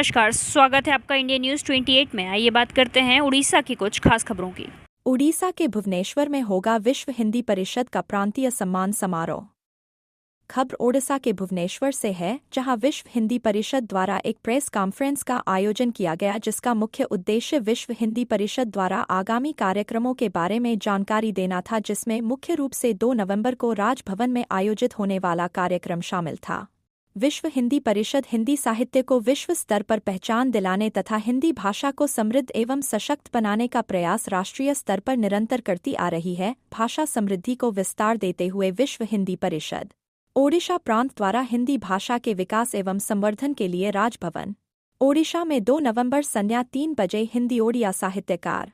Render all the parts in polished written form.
नमस्कार, स्वागत है आपका इंडिया न्यूज़ 28 में। आइए बात करते हैं उड़ीसा की कुछ खास खबरों की। उड़ीसा के भुवनेश्वर में होगा विश्व हिंदी परिषद का प्रांतीय सम्मान समारोह। खबर ओडिशा के भुवनेश्वर से है, जहां विश्व हिंदी परिषद द्वारा एक प्रेस कॉन्फ्रेंस का आयोजन किया गया, जिसका मुख्य उद्देश्य विश्व हिंदी परिषद द्वारा आगामी कार्यक्रमों के बारे में जानकारी देना था, जिसमें मुख्य रूप से 2 नवंबर को राजभवन में आयोजित होने वाला कार्यक्रम शामिल था। विश्व हिंदी परिषद हिंदी साहित्य को विश्व स्तर पर पहचान दिलाने तथा हिंदी भाषा को समृद्ध एवं सशक्त बनाने का प्रयास राष्ट्रीय स्तर पर निरंतर करती आ रही है। भाषा समृद्धि को विस्तार देते हुए विश्व हिंदी परिषद ओडिशा प्रांत द्वारा हिंदी भाषा के विकास एवं संवर्धन के लिए राजभवन ओडिशा में 2 नवंबर संध्या 3 बजे हिंदी ओडिया साहित्यकार,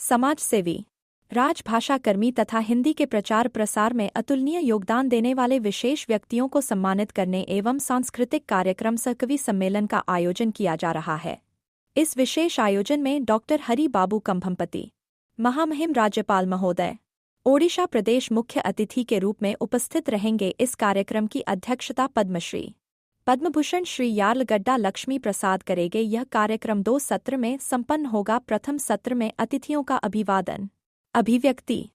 समाजसेवी, राजभाषा कर्मी तथा हिंदी के प्रचार प्रसार में अतुलनीय योगदान देने वाले विशेष व्यक्तियों को सम्मानित करने एवं सांस्कृतिक कार्यक्रम सह कवि सम्मेलन का आयोजन किया जा रहा है। इस विशेष आयोजन में डॉक्टर हरि बाबू कंभमपति, महामहिम राज्यपाल महोदय, ओडिशा प्रदेश मुख्य अतिथि के रूप में उपस्थित रहेंगे। इस कार्यक्रम की अध्यक्षता पद्मश्री, पद्मभूषण श्री यार्लगड्डा लक्ष्मी प्रसाद करेंगे। यह कार्यक्रम 2 सत्र में संपन्न होगा। प्रथम सत्र में अतिथियों का अभिवादन, अभिव्यक्ति,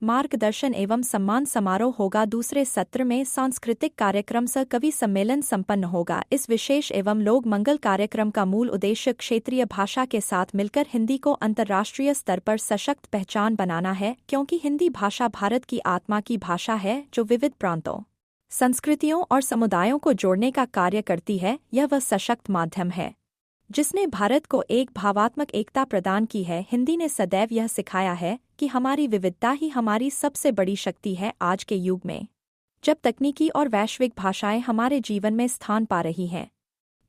मार्गदर्शन एवं सम्मान समारोह होगा। दूसरे सत्र में सांस्कृतिक कार्यक्रम सह कवि सम्मेलन संपन्न होगा। इस विशेष एवं लोक मंगल कार्यक्रम का मूल उद्देश्य क्षेत्रीय भाषा के साथ मिलकर हिंदी को अंतर्राष्ट्रीय स्तर पर सशक्त पहचान बनाना है, क्योंकि हिंदी भाषा भारत की आत्मा की भाषा है, जो विविध प्रांतों, संस्कृतियों और समुदायों को जोड़ने का कार्य करती है। यह वह सशक्त माध्यम है जिसने भारत को एक भावात्मक एकता प्रदान की है। हिंदी ने सदैव यह सिखाया है कि हमारी विविधता ही हमारी सबसे बड़ी शक्ति है। आज के युग में जब तकनीकी और वैश्विक भाषाएं हमारे जीवन में स्थान पा रही हैं,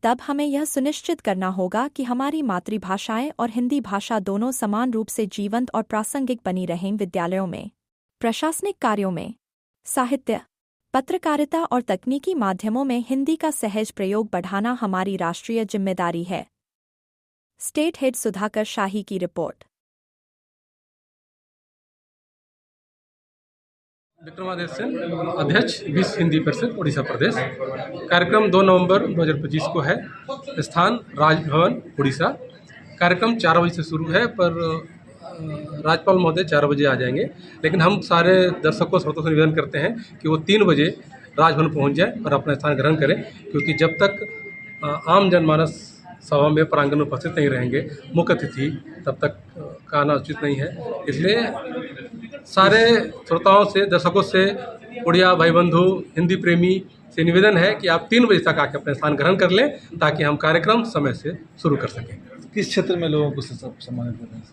तब हमें यह सुनिश्चित करना होगा कि हमारी मातृभाषाएं और हिंदी भाषा दोनों समान रूप से जीवंत और प्रासंगिक बनी रहें। विद्यालयों में, प्रशासनिक कार्यों में, साहित्य, पत्रकारिता और तकनीकी माध्यमों में हिंदी का सहज प्रयोग बढ़ाना हमारी राष्ट्रीय जिम्मेदारी है। स्टेट हेड सुधाकर शाही की रिपोर्ट। विक्रमादित्य सेन, अध्यक्ष विश्व हिंदी परिषद उड़ीसा प्रदेश। कार्यक्रम 2 नवंबर 2025 को है। स्थान राजभवन उड़ीसा। कार्यक्रम 4 बजे से शुरू है, पर राज्यपाल महोदय 4 बजे आ जाएंगे, लेकिन हम सारे दर्शकों श्रोताओं से निवेदन करते हैं कि वो 3 बजे राजभवन पहुंच जाए और अपना स्थान ग्रहण करें, क्योंकि जब तक आम जनमानस सभा में प्रांगण में उपस्थित नहीं रहेंगे, मुख्य अतिथि, तब तक का आना उचित नहीं है। इसलिए सारे श्रोताओं से, दर्शकों से, उड़िया भाई बंधु, हिंदी प्रेमी से निवेदन है कि आप 3 बजे तक आके अपना स्थान ग्रहण कर लें, ताकि हम कार्यक्रम समय से शुरू कर सकें। किस क्षेत्र में लोगों को सम्मानित कर रहे हैं?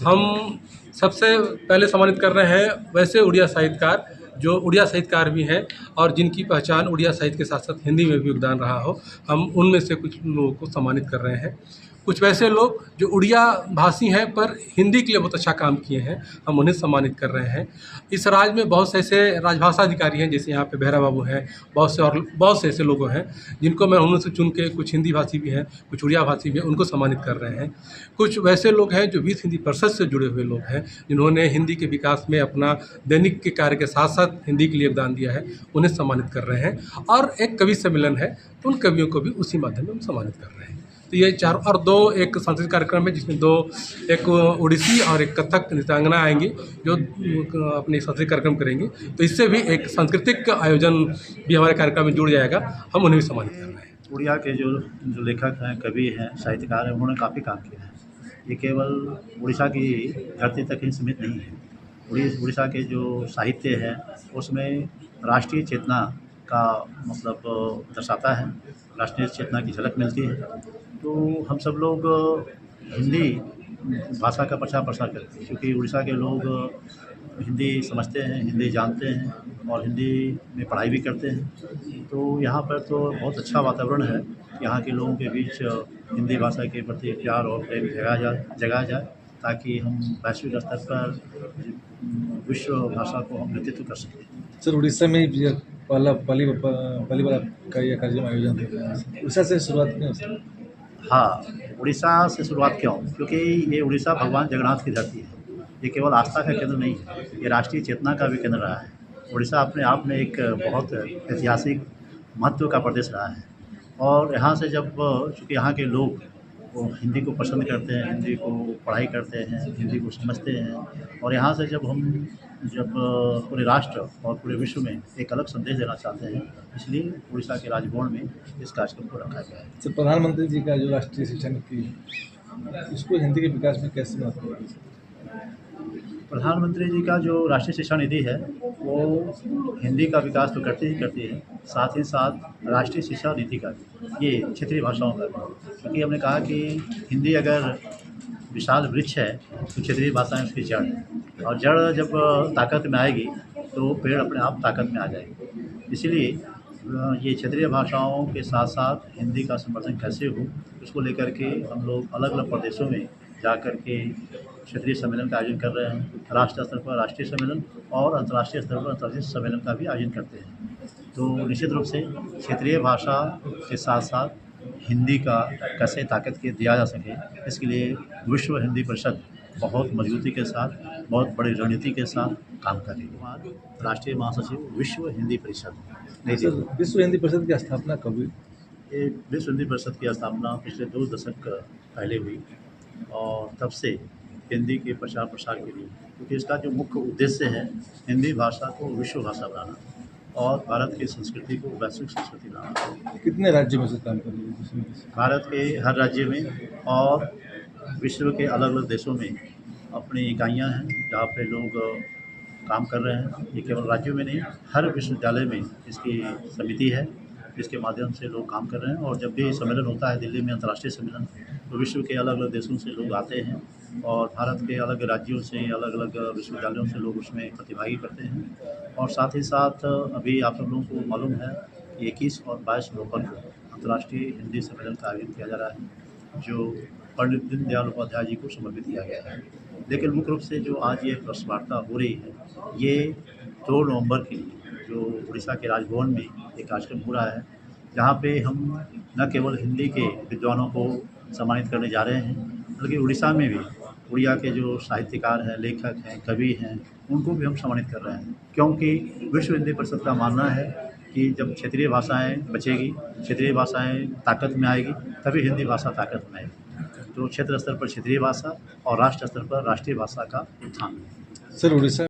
हम सबसे पहले सम्मानित कर रहे हैं वैसे उड़िया साहित्यकार, जो उड़िया साहित्यकार भी हैं और जिनकी पहचान उड़िया साहित्य के साथ साथ हिंदी में भी योगदान रहा हो, हम उनमें से कुछ लोगों को सम्मानित कर रहे हैं। कुछ वैसे लोग जो उड़िया भाषी हैं पर हिंदी के लिए बहुत अच्छा काम किए हैं, हम उन्हें सम्मानित कर रहे हैं। इस राज्य में बहुत से ऐसे राजभाषा अधिकारी हैं, जैसे यहाँ पे भैरा बाबू हैं, बहुत से ऐसे लोग हैं जिनको मैं उनमें से चुन के, कुछ हिंदी भाषी भी हैं, कुछ उड़िया भाषी भी हैं, उनको सम्मानित कर रहे हैं। कुछ वैसे लोग हैं जो विश्व हिंदी परिषद से जुड़े हुए लोग हैं, जिन्होंने हिंदी के विकास में अपना दैनिक के कार्य के साथ साथ हिंदी के लिए योगदान दिया है, उन्हें सम्मानित कर रहे हैं। और एक कवि सम्मेलन है, तो उन कवियों को भी उसी माध्यम में हम सम्मानित कर रहे हैं। तो ये 4 और 2 एक सांस्कृतिक कार्यक्रम है, जिसमें 2 एक ओडिसी और एक कथक नृत्यांगना आएंगी, जो अपने सांस्कृतिक कार्यक्रम करेंगी। तो इससे भी एक सांस्कृतिक आयोजन भी हमारे कार्यक्रम में जुड़ जाएगा, हम उन्हें भी सम्मानित कर रहे हैं। उड़िया के जो लेखक हैं, कवि हैं, साहित्यकार हैं, उन्होंने काफ़ी काम किया है। ये केवल उड़ीसा की धरती तक ही सीमित नहीं है। उड़ीसा के जो साहित्य है उसमें राष्ट्रीय चेतना का मतलब दर्शाता है, राष्ट्रीय चेतना की झलक मिलती है। तो हम सब लोग हिंदी भाषा का प्रचार प्रसार करते हैं, क्योंकि उड़ीसा के लोग हिंदी समझते हैं, हिंदी जानते हैं और हिंदी में पढ़ाई भी करते हैं। तो यहाँ पर तो बहुत अच्छा वातावरण है। यहाँ के लोगों के बीच हिंदी भाषा के प्रति प्यार और प्रेम जगाया जाए, ताकि हम वैश्विक स्तर पर विश्व भाषा को हम नेतृत्व कर सकें। सर, उड़ीसा में पहली बार का यह कार्यक्रम आयोजन होता है, उड़ीसा से शुरुआत क्यों? हाँ, उड़ीसा से शुरुआत क्यों? क्योंकि ये उड़ीसा भगवान जगन्नाथ की धरती है। ये केवल आस्था का केंद्र नहीं है, ये राष्ट्रीय चेतना का भी केंद्र रहा है। उड़ीसा अपने आप में एक बहुत ऐतिहासिक महत्व का प्रदेश रहा है और यहाँ से जब चूँकि यहाँ के लोग वो हिंदी को पसंद करते हैं, हिंदी को पढ़ाई करते हैं, हिंदी को समझते हैं, और यहाँ से जब पूरे राष्ट्र और पूरे विश्व में एक अलग संदेश देना चाहते हैं, इसलिए उड़ीसा के राजभवन में इस कार्यक्रम को रखा गया है। सर, प्रधानमंत्री जी का जो राष्ट्रीय शिक्षा नीति, इसको हिंदी के विकास में कैसे महत्व है? प्रधानमंत्री जी का जो राष्ट्रीय शिक्षा नीति है वो हिंदी का विकास तो करती है, साथ ही साथ राष्ट्रीय शिक्षा नीति का भी, ये क्षेत्रीय भाषाओं का भी, क्योंकि हमने कहा कि हिंदी अगर विशाल वृक्ष है तो क्षेत्रीय भाषाएं उसकी जड़ है, और जड़ जब ताकत में आएगी तो पेड़ अपने आप ताकत में आ जाएगी। इसीलिए ये क्षेत्रीय भाषाओं के साथ साथ हिंदी का संवर्धन कैसे हो, उसको लेकर के हम लोग अलग अलग प्रदेशों में जा कर के क्षेत्रीय सम्मेलन का आयोजन कर रहे हैं। राष्ट्रीय स्तर पर राष्ट्रीय सम्मेलन और अंतर्राष्ट्रीय स्तर पर अंतर्राष्ट्रीय सम्मेलन का भी आयोजन करते हैं। तो निश्चित रूप से क्षेत्रीय भाषा के साथ साथ हिंदी का कैसे ताकत के दिया जा सके, इसके लिए विश्व हिंदी परिषद बहुत मजबूती के साथ, बहुत बड़ी रणनीति के साथ काम कर रही है। राष्ट्रीय महासचिव विश्व हिंदी परिषद नई सर, दिल्ली। विश्व हिंदी परिषद की स्थापना कब हुई? ये विश्व हिंदी परिषद की स्थापना पिछले 2 दशक पहले हुई, और तब से हिंदी के प्रचार प्रसार के लिए, क्योंकि इसका जो मुख्य उद्देश्य है हिंदी भाषा को विश्व भाषा बनाना और भारत की संस्कृति को वैश्विक संस्कृति बनाना। कितने राज्यों में से काम कर रही है विश्व हिंदी परिषद? भारत के हर राज्य में और विश्व के अलग अलग देशों में अपनी इकाइयाँ हैं जहाँ पे लोग काम कर रहे हैं। ये केवल राज्यों में नहीं, हर विश्वविद्यालय में इसकी समिति है जिसके माध्यम से लोग काम कर रहे हैं। और जब भी सम्मेलन होता है दिल्ली में, अंतर्राष्ट्रीय सम्मेलन, तो विश्व के अलग अलग देशों से लोग आते हैं और भारत के अलग राज्यों से, अलग अलग विश्वविद्यालयों से लोग उसमें प्रतिभागी करते हैं। और साथ ही साथ अभी आप सब लोगों को मालूम है कि 21 और 22 नवंबर को अंतर्राष्ट्रीय हिंदी सम्मेलन का आयोजन किया जा रहा है, जो पंडित दीनदयाल उपाध्याय जी को समर्पित किया गया है। लेकिन मुख्य रूप से जो आज ये प्रेस वार्ता हो रही है, ये 2 नवंबर के लिए जो उड़ीसा के राजभवन में एक कार्यक्रम हो रहा है, जहाँ पे हम न केवल हिंदी के विद्वानों को सम्मानित करने जा रहे हैं, बल्कि उड़ीसा में भी उड़िया के जो साहित्यकार हैं, लेखक हैं, कवि हैं, उनको भी हम सम्मानित कर रहे हैं। क्योंकि विश्व हिंदी परिषद का मानना है कि जब क्षेत्रीय भाषाएं बचेगी, क्षेत्रीय भाषाएं ताकत में आएगी, तभी हिंदी भाषा ताकत में आएगी। तो क्षेत्र स्तर पर क्षेत्रीय भाषा और राष्ट्र स्तर पर राष्ट्रीय भाषा का उत्थान है। सर, उड़ीसा